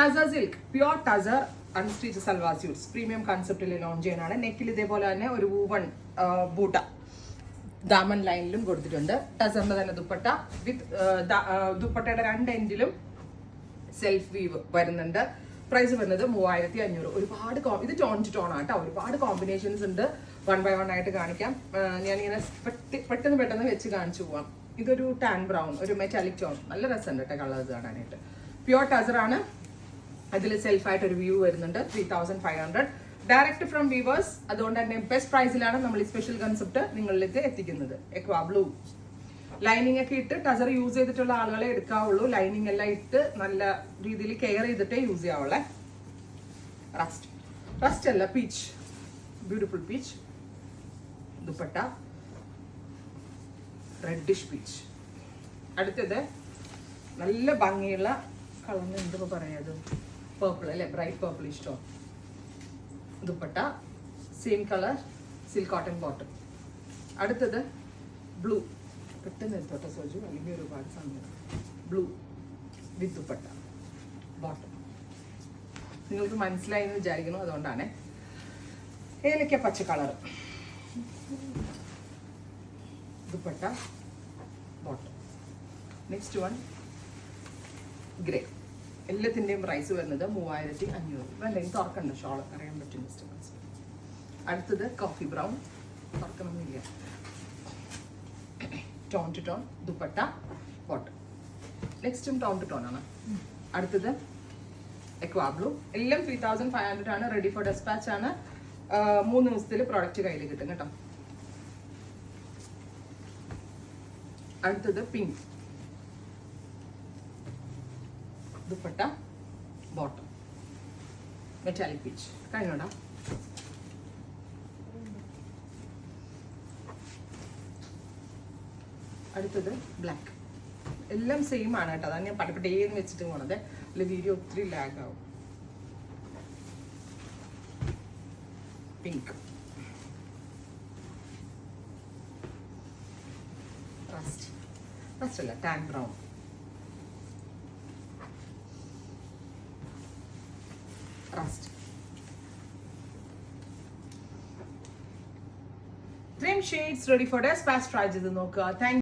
Tussar silk pure tussar unstitch salwar suits premium കൺസെപ്റ്റിൽ launch ചെയ്യാനാണ്. നെക്കിൽ ഇതേപോലെ തന്നെ ഒരു വൂവൺ ബൂട്ട ദാമൻ ലൈനിലും കൊടുത്തിട്ടുണ്ട്. ടസറിന്റെ തന്നെ ദുപ്പട്ട വിത്ത് ദുപ്പട്ടയുടെ രണ്ട് എൻഡിലും സെൽഫ് വീവ് വരുന്നുണ്ട്. പ്രൈസ് വരുന്നത് 3500. ഒരുപാട് ഇത് ടോൺ ടു ടോൺ ആട്ടോ, ഒരുപാട് കോമ്പിനേഷൻസ് ഉണ്ട്. 1 by 1 ആയിട്ട് കാണിക്കാം. ഞാനിങ്ങനെ പെട്ടെന്ന് വെച്ച് കാണിച്ചു പോവാം. ഇതൊരു ടാൻ ബ്രൗൺ, ഒരു മെറ്റാലിക് ടോൺ, നല്ല രസമുണ്ട് കേട്ടോ കളേഴ്സ് കാണാനായിട്ട്. പ്യുവർ ടസർ ആണ്. അതിൽ സെൽഫായിട്ട് ഒരു വ്യൂ വരുന്നുണ്ട്. 3500 ഡയറക്റ്റ് ഫ്രം വീവേഴ്സ്. അതുകൊണ്ട് തന്നെ ബെസ്റ്റ് പ്രൈസിലാണ് നമ്മൾ ഈ സ്പെഷ്യൽ കൺസെപ്റ്റ് നിങ്ങളിലേക്ക് എത്തിക്കുന്നത്. എക്വാ ബ്ലൂ ലൈനിങ് ഒക്കെ ഇട്ട് ടസർ യൂസ് ചെയ്തിട്ടുള്ള ആളുകളെ എടുക്കാവുള്ളൂ. ലൈനിങ് എല്ലാം ഇട്ട് നല്ല രീതിയിൽ കെയർ ചെയ്തിട്ടേ യൂസ് ചെയ്യാവുള്ളേ. റസ്റ്റ് അല്ല, peach, beautiful peach dupatta, reddish peach. അടുത്തത് നല്ല ഭംഗിയുള്ള കളറിന് എന്തിപ്പോ പറയാത്, പേർപ്പിൾ അല്ലെ, ബ്രൈറ്റ് പേർപ്പിൾ ഇഷ്ടം. Dupatta same colour silk cotton bottom. അടുത്തത് ബ്ലൂ, പെട്ടെന്ന് എടുത്തോട്ടെ സോജു, അല്ലെങ്കിൽ ഒരുപാട് സമയം. ബ്ലൂ വിത്ത് ദുപ്പട്ട ബോട്ടം. നിങ്ങൾക്ക് മനസ്സിലായി എന്ന് വിചാരിക്കുന്നു, അതുകൊണ്ടാണ്. ഏലക്ക പച്ച colour dupatta bottom. Next one gray. എല്ലാത്തിൻ്റെയും പ്രൈസ് വരുന്നത് 3500. വേണ്ടെങ്കിൽ തുറക്കണ്ട, ഷോൾ അറിയാൻ പറ്റും കസ്റ്റമേഴ്സ്. അടുത്തത് coffee brown, തുറക്കണമെന്നില്ല. Tone to tone dupatta bottom. നെക്സ്റ്റും ടോൺ ടു ടോൺ ആണ്. അടുത്തത് എക്വാ ബ്ലൂ. എല്ലാം 3500 ആണ്. റെഡി ഫോർ ഡെസ്പാച്ച് ആണ്. 3 ദിവസത്തിൽ പ്രോഡക്റ്റ് കയ്യിൽ കിട്ടും കേട്ടോ. അടുത്തത് pink dupatta bottom metallic peach. കഴിഞ്ഞോടാ. അടുത്തത് ബ്ലാക്ക്. എല്ലാം സെയിം ആണ് കേട്ടോ, അതാണ് ഞാൻ പടപടേന്ന് വെച്ചിട്ട് പോണത്. അല്ലെ വീഡിയോ ഒത്തിരി ലാഗ് ആവും. പിങ്ക്, റസ്റ്റ് അല്ല, ടാൻ ബ്രൗൺ, റസ്റ്റ്. ഇത്രയും shades ready for dispatch. Try ചെയ്ത് നോക്കുക. താങ്ക്